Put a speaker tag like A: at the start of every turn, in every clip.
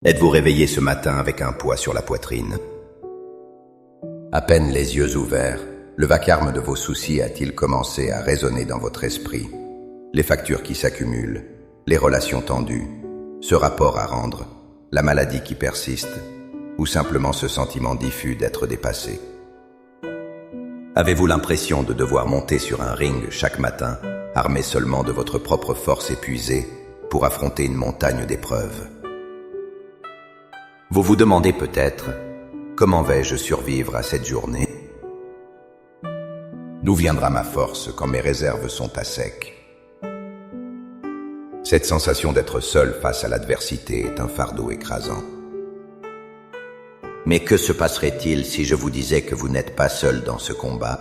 A: Êtes-vous réveillé ce matin avec un poids sur la poitrine? À peine les yeux ouverts, le vacarme de vos soucis a-t-il commencé à résonner dans votre esprit? Les factures qui s'accumulent, les relations tendues, ce rapport à rendre, la maladie qui persiste, ou simplement ce sentiment diffus d'être dépassé. Avez-vous l'impression de devoir monter sur un ring chaque matin, armé seulement de votre propre force épuisée, pour affronter une montagne d'épreuves? Vous vous demandez peut-être, comment vais-je survivre à cette journée? D'où viendra ma force quand mes réserves sont à sec? Cette sensation d'être seul face à l'adversité est un fardeau écrasant. Mais que se passerait-il si je vous disais que vous n'êtes pas seul dans ce combat?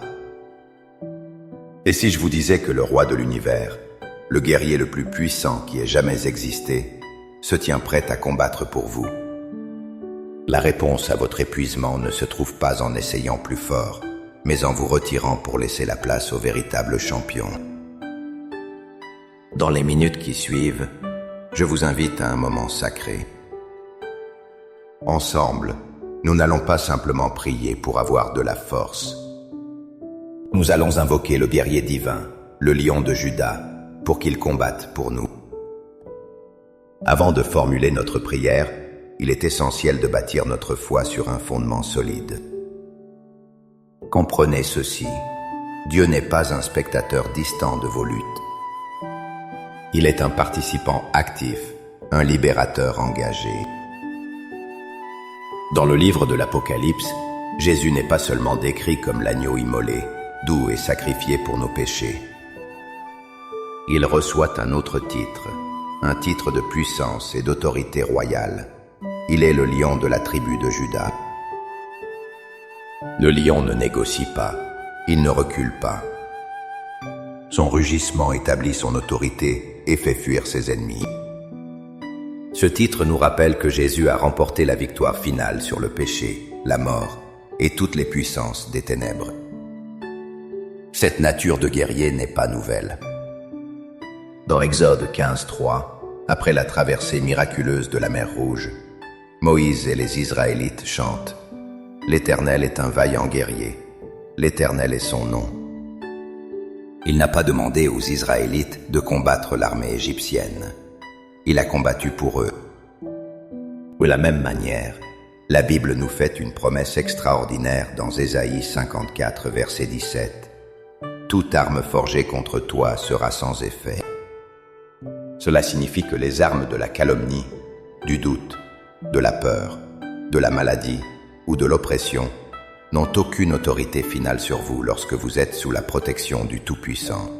A: Et si je vous disais que le roi de l'univers, le guerrier le plus puissant qui ait jamais existé, se tient prêt à combattre pour vous? La réponse à votre épuisement ne se trouve pas en essayant plus fort, mais en vous retirant pour laisser la place au véritable champion. Dans les minutes qui suivent, je vous invite à un moment sacré. Ensemble, nous n'allons pas simplement prier pour avoir de la force. Nous allons invoquer le guerrier divin, le lion de Juda, pour qu'il combatte pour nous. Avant de formuler notre prière, il est essentiel de bâtir notre foi sur un fondement solide. Comprenez ceci, Dieu n'est pas un spectateur distant de vos luttes. Il est un participant actif, un libérateur engagé. Dans le livre de l'Apocalypse, Jésus n'est pas seulement décrit comme l'agneau immolé, doux et sacrifié pour nos péchés. Il reçoit un autre titre, un titre de puissance et d'autorité royale. Il est le lion de la tribu de Juda. Le lion ne négocie pas, il ne recule pas. Son rugissement établit son autorité et fait fuir ses ennemis. Ce titre nous rappelle que Jésus a remporté la victoire finale sur le péché, la mort et toutes les puissances des ténèbres. Cette nature de guerrier n'est pas nouvelle. Dans Exode 15:3, après la traversée miraculeuse de la mer Rouge, Moïse et les Israélites chantent « L'Éternel est un vaillant guerrier, l'Éternel est son nom ». Il n'a pas demandé aux Israélites de combattre l'armée égyptienne. Il a combattu pour eux. De la même manière, la Bible nous fait une promesse extraordinaire dans Ésaïe 54, verset 17. « Toute arme forgée contre toi sera sans effet ». Cela signifie que les armes de la calomnie, du doute, de la peur, de la maladie ou de l'oppression n'ont aucune autorité finale sur vous lorsque vous êtes sous la protection du Tout-Puissant.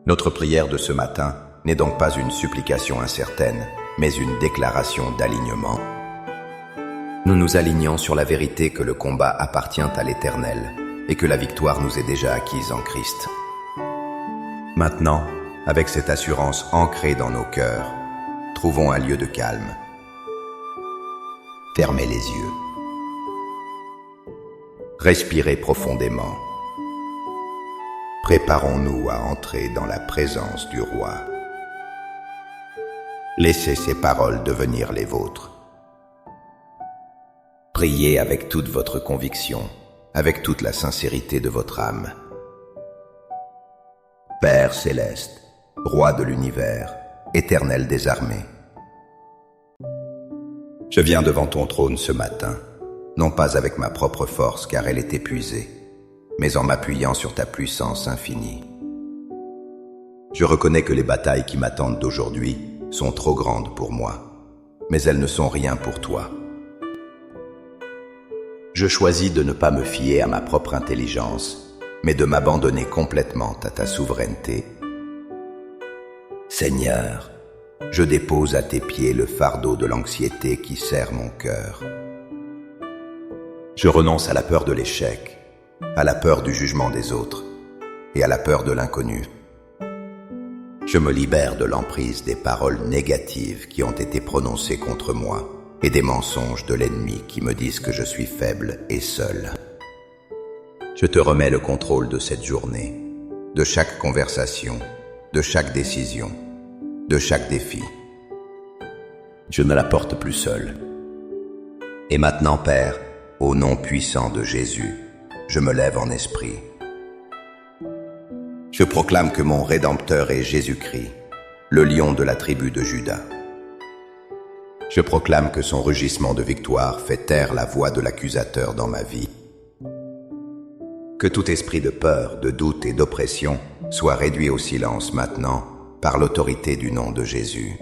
A: Notre prière de ce matin n'est donc pas une supplication incertaine, mais une déclaration d'alignement. Nous nous alignons sur la vérité que le combat appartient à l'Éternel et que la victoire nous est déjà acquise en Christ. Maintenant, avec cette assurance ancrée dans nos cœurs, trouvons un lieu de calme. Fermez les yeux. Respirez profondément. Préparons-nous à entrer dans la présence du Roi. Laissez ses paroles devenir les vôtres. Priez avec toute votre conviction, avec toute la sincérité de votre âme. Père céleste, Roi de l'univers, Éternel des armées. Je viens devant ton trône ce matin, non pas avec ma propre force car elle est épuisée, mais en m'appuyant sur ta puissance infinie. Je reconnais que les batailles qui m'attendent d'aujourd'hui sont trop grandes pour moi, mais elles ne sont rien pour toi. Je choisis de ne pas me fier à ma propre intelligence, mais de m'abandonner complètement à ta souveraineté. Seigneur, je dépose à tes pieds le fardeau de l'anxiété qui serre mon cœur. Je renonce à la peur de l'échec, à la peur du jugement des autres et à la peur de l'inconnu. Je me libère de l'emprise des paroles négatives qui ont été prononcées contre moi et des mensonges de l'ennemi qui me disent que je suis faible et seul. Je te remets le contrôle de cette journée, de chaque conversation, de chaque décision, de chaque défi. Je ne la porte plus seule. Et maintenant, Père, au nom puissant de Jésus, je me lève en esprit. Je proclame que mon Rédempteur est Jésus-Christ, le lion de la tribu de Juda. Je proclame que son rugissement de victoire fait taire la voix de l'accusateur dans ma vie. Que tout esprit de peur, de doute et d'oppression soit réduit au silence maintenant par l'autorité du nom de Jésus.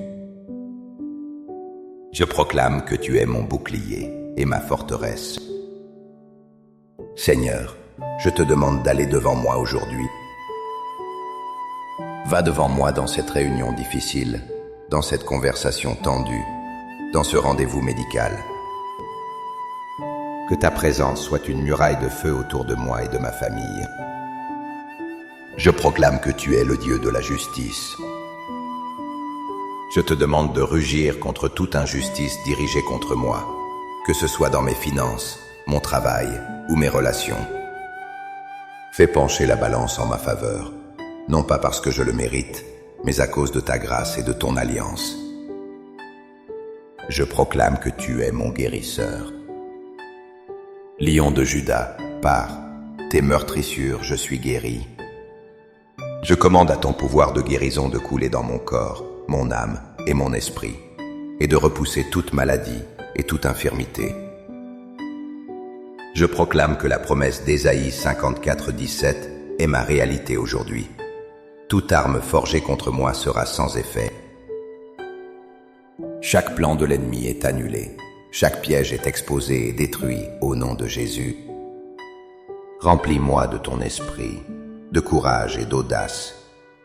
A: Je proclame que tu es mon bouclier et ma forteresse. Seigneur, je te demande d'aller devant moi aujourd'hui. Va devant moi dans cette réunion difficile, dans cette conversation tendue, dans ce rendez-vous médical. Que ta présence soit une muraille de feu autour de moi et de ma famille. Je proclame que tu es le Dieu de la justice. Je te demande de rugir contre toute injustice dirigée contre moi, que ce soit dans mes finances, mon travail ou mes relations. Fais pencher la balance en ma faveur, non pas parce que je le mérite, mais à cause de ta grâce et de ton alliance. Je proclame que tu es mon guérisseur. Lion de Juda, par tes meurtrissures je suis guéri. Je commande à ton pouvoir de guérison de couler dans mon corps, mon âme et mon esprit, et de repousser toute maladie et toute infirmité. Je proclame que la promesse d'Ésaïe 54:17 est ma réalité aujourd'hui. Toute arme forgée contre moi sera sans effet. Chaque plan de l'ennemi est annulé. Chaque piège est exposé et détruit au nom de Jésus. Remplis-moi de ton esprit, de courage et d'audace,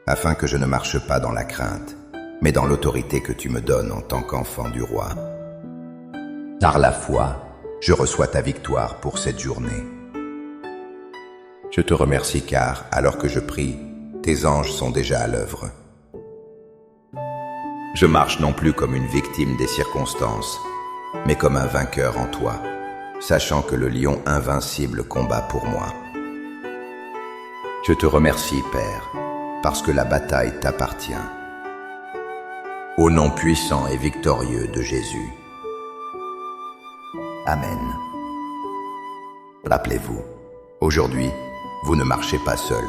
A: afin que je ne marche pas dans la crainte, mais dans l'autorité que tu me donnes en tant qu'enfant du roi. Par la foi, je reçois ta victoire pour cette journée. Je te remercie car, alors que je prie, tes anges sont déjà à l'œuvre. Je marche non plus comme une victime des circonstances, mais comme un vainqueur en toi, sachant que le lion invincible combat pour moi. Je te remercie, Père, parce que la bataille t'appartient. Au nom puissant et victorieux de Jésus. Amen. Rappelez-vous, aujourd'hui, vous ne marchez pas seul.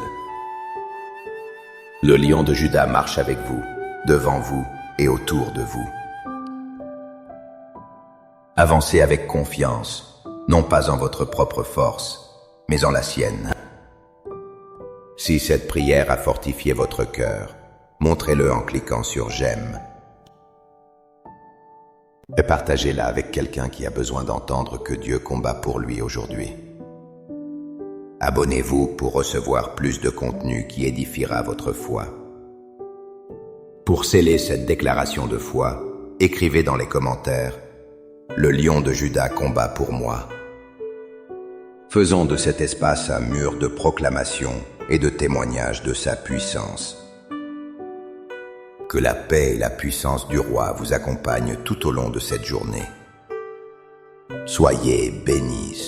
A: Le lion de Juda marche avec vous, devant vous et autour de vous. Avancez avec confiance, non pas en votre propre force, mais en la sienne. Si cette prière a fortifié votre cœur, montrez-le en cliquant sur « J'aime » et partagez-la avec quelqu'un qui a besoin d'entendre que Dieu combat pour lui aujourd'hui. Abonnez-vous pour recevoir plus de contenu qui édifiera votre foi. Pour sceller cette déclaration de foi, écrivez dans les commentaires « Le lion de Juda combat pour moi ». Faisons de cet espace un mur de proclamation et de témoignage de sa puissance. Que la paix et la puissance du roi vous accompagnent tout au long de cette journée. Soyez bénis.